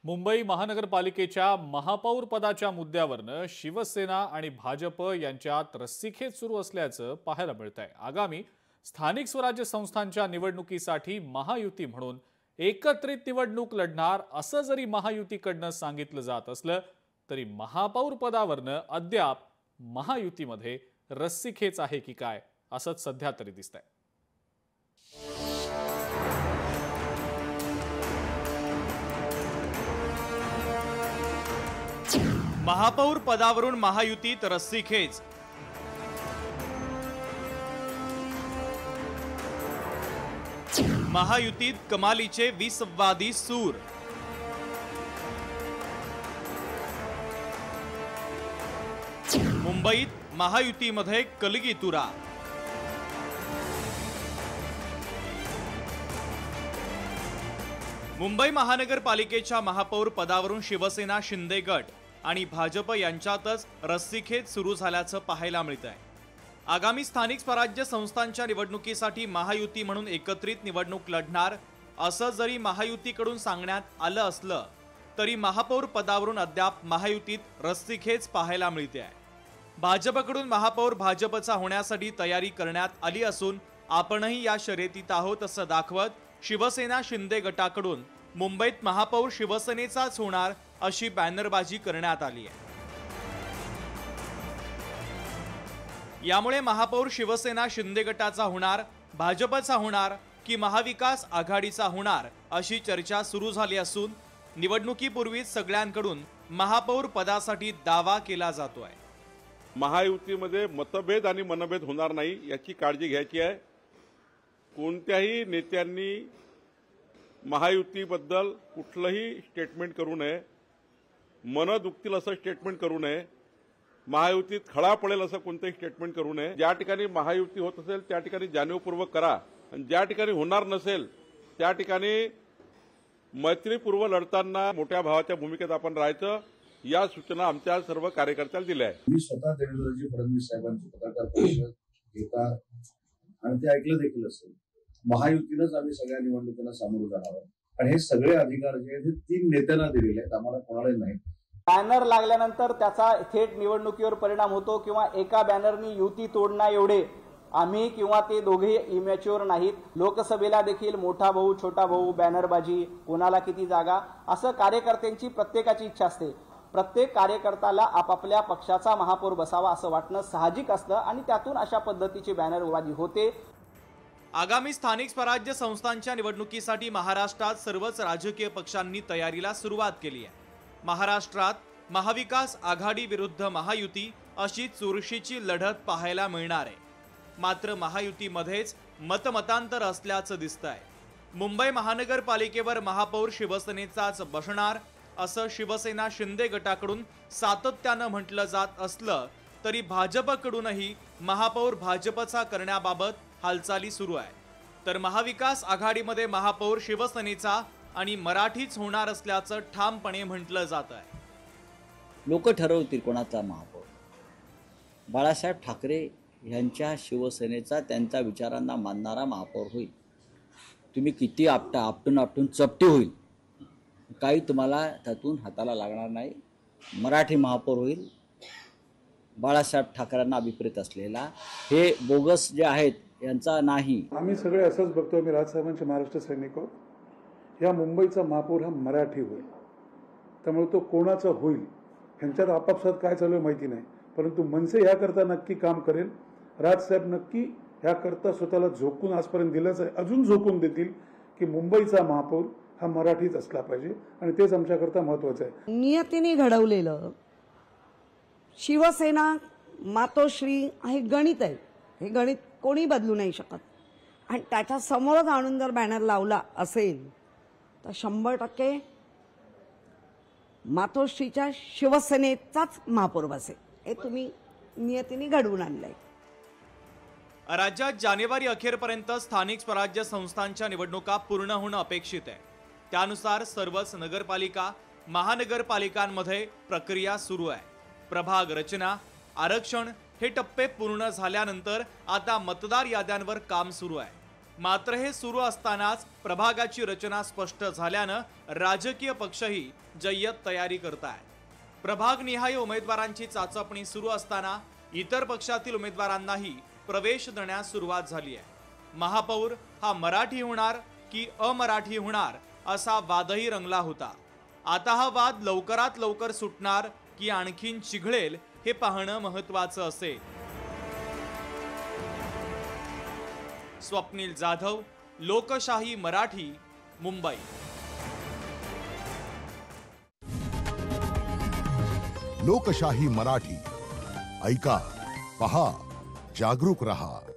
मुंबई महानगरपालिकेच्या महापौर पदाच्या मुद्द्यावरनं शिवसेना आणि भाजप यांच्यात रस्सीखेच सुरू असल्याचं पाहायला मिळतंय। आगामी स्थानिक स्वराज्य संस्थांच्या निवडणुकीसाठी महायुती म्हणून एकत्रित निवडणूक लढणार असं जरी महायुतीकडनं सांगितलं जात असलं तरी महापौर पदावरनं अद्याप महायुतीमध्ये रस्सीखेच आहे की काय असंच सध्या तरी दिसतंय। महापौर पदावरून महायुतीत रस्सीखेच। महायुतीत कमालीचे विसंवादी सूर। मुंबईत महायुतीमध्ये कलगीतुरा। मुंबई महानगरपालिकेच्या महापौर पदावरून शिवसेना शिंदे गट आणि भाजप यांच्यातच रस्सीखेच सुरू झाल्याचं पाहायला मिळत आहे। आगामी स्थानिक स्वराज्य संस्थांच्या निवडणुकीसाठी महायुती म्हणून एकत्रित निवडणूक लढणार असं जरी महायुतीकडून सांगण्यात आलं असलं तरी महापौर पदावरून अद्याप महायुतीत रस्सीखेच पाहायला मिळते आहे। भाजपकडून महापौर भाजपचा होण्यासाठी तयारी करण्यात आली असून आपणही या शर्यतीत आहोत असं दाखवत शिवसेना शिंदे गटाकडून मुंबईत महापौर शिवसेनेचाच होणार अशी बॅनरबाजी करण्यात आली आहे। यामुळे महापौर शिवसेना शिंदे गटाचा होणार, भाजपचा होणार की महाविकास आघाडीचा होणार अशी चर्चा सुरू झाली असून निवडणुकीपूर्वीच सगळ्यांकडून महापौर पदासाठी दावा केला जातोय। महायुतीमध्ये मतभेद आणि मनभेद होणार नाही याची काळजी घ्यायची आहे। कोणत्याही नेत्यांनी महायुतीबद्दल कुठलंही स्टेटमेंट करू नये, मन दुखतील असं स्टेटमेंट करू नये, महायुतीत खळा पडेल असं कोणतंही स्टेटमेंट करू नये। ज्या ठिकाणी महायुती होत असेल त्या ठिकाणी जाणीवपूर्वक करा आणि ज्या ठिकाणी होणार नसेल त्या ठिकाणी मैत्रीपूर्व लढताना मोठ्या भावाच्या भूमिकेत आपण राहायचं, या सूचना आमच्या सर्व कार्यकर्त्यांना दिल्या आहेत। मी स्वतः देवेंद्रजी फडणवीस साहेबांची पत्रकार परिषद घेता आणि ते ऐकलं देखील असेल। महायुतीनंच आम्ही सगळ्या निवडणुकीला सामोरं जाणार आहोत आणि हे सगळे अधिकार जे आहेत ते 3 नेत्यांना दिलेले आहेत, आम्हाला कोणालाही नाही। बॅनर लागल्यानंतर त्याचा थेट निवडणुकीवर परिणाम होतो किंवा एका बॅनरनी युती तोडणा एवढे आम्ही किंवा ते दोघे इमॅच्युअर नाहीत। लोकसभेला देखील मोठा भाऊ छोटा भाऊ बॅनरबाजी, कोणाला किती जागा असं कार्यकर्त्यांची प्रत्येकाची इच्छा असते। प्रत्येक कार्यकर्त्याला आपापल्या पक्षाचा महापौर बसावा असं वाटणं साहजिक असतं आणि त्यातून अशा पद्धतीची बॅनरबाजी होते। आगामी स्थानिक स्वराज्य संस्थांच्या निवडणुकीसाठी महाराष्ट्रात सर्वच राजकीय पक्षांनी तयारीला सुरुवात केली आहे। महाराष्ट्रात महाविकास आघाडी विरुद्ध महायुती अशी चुरशीची लढत पाहायला मिळणार आहे। मात्र महायुतीमध्येच मतमतांतर असल्याचं दिसतंय। मुंबई महानगरपालिकेवर महापौर शिवसेनेचाच बसणार असं शिवसेना शिंदे गटाकडून सातत्यानं म्हटलं जात असलं तरी भाजपकडूनही महापौर भाजपचा करण्याबाबत हालचाली सुरू आहे। तर महाविकास आघाडीमध्ये महापौर शिवसेनेचा आणि मराठीच होणार असल्याचं ठामपणे म्हटलं जात आहे। लोक ठरवतील कोणाचा महापौर। बाळासाहेब ठाकरे यांच्या शिवसेनेचा त्यांच्या विचारांना मानणारा महापौर होईल। तुम्ही किती आपटून चपटी होईल, काही तुम्हाला त्यातून हाताला लागणार नाही। मराठी महापौर होईल। बाळासाहेब ठाकरेंना अभिप्रेत असलेला हे बोगस जे आहेत यांचा नाही। आम्ही सगळे असंच बघतो, आम्ही राजसाहेबांचे महाराष्ट्र सैनिक आहोत। या मुंबईचा महापौर हा मराठी होईल, त्यामुळे तो कोणाचा होईल ह्यांच्यात आपापसात काय चालू आहे माहिती नाही, परंतु मनसे याकरता नक्की काम करेल। राजसाहेब नक्की याकरता स्वतःला झोकून आजपर्यंत दिलंच आहे, अजून झोकून देतील की मुंबईचा महापौर हा मराठीच असला पाहिजे आणि तेच आमच्याकरता महत्वाचं आहे। नियतीने घडवलेलं शिवसेना मातोश्री हे गणित आहे, हे गणित कोणी बदलू नाही शकत आणि त्याच्या समोरच आणून जर बॅनर लावला असेल तर 100% मातोश्रीच्या शिवसेनेचाच महापौर बसेल। हे तुम्ही नियतीने घडवून आणलंय। राज्यात जानेवारी अखेरपर्यंत स्थानिक स्वराज्य संस्थांच्या निवडणुका पूर्ण होणं अपेक्षित आहे। त्यानुसार सर्वच नगरपालिका महानगरपालिकांमध्ये प्रक्रिया सुरू आहे। प्रभाग रचना, आरक्षण हे टप्पे पूर्ण झाल्यानंतर आता मतदार याद्यांवर काम सुरू आहे। मात्र हे सुरू असतानाच प्रभागाची रचना स्पष्ट झाल्यानं राजकीय पक्षही जय्यत तयारी करतायत. प्रभागनिहाय उमेदवारांची चाचपणी सुरू असताना इतर पक्षातील उमेदवारांनाही प्रवेश देण्यास सुरुवात झाली आहे. महापौर हा मराठी होणार की अमराठी होणार असा वादही रंगला होता. आता हा वाद लवकरात लवकर सुटणार की आणखीन चिघळेल हे पाहणं महत्त्वाचं असेल. स्वप्नील जाधव, लोकशाही मराठी, मुंबई. लोकशाही मराठी ऐका, पहा, जागरूक रहा.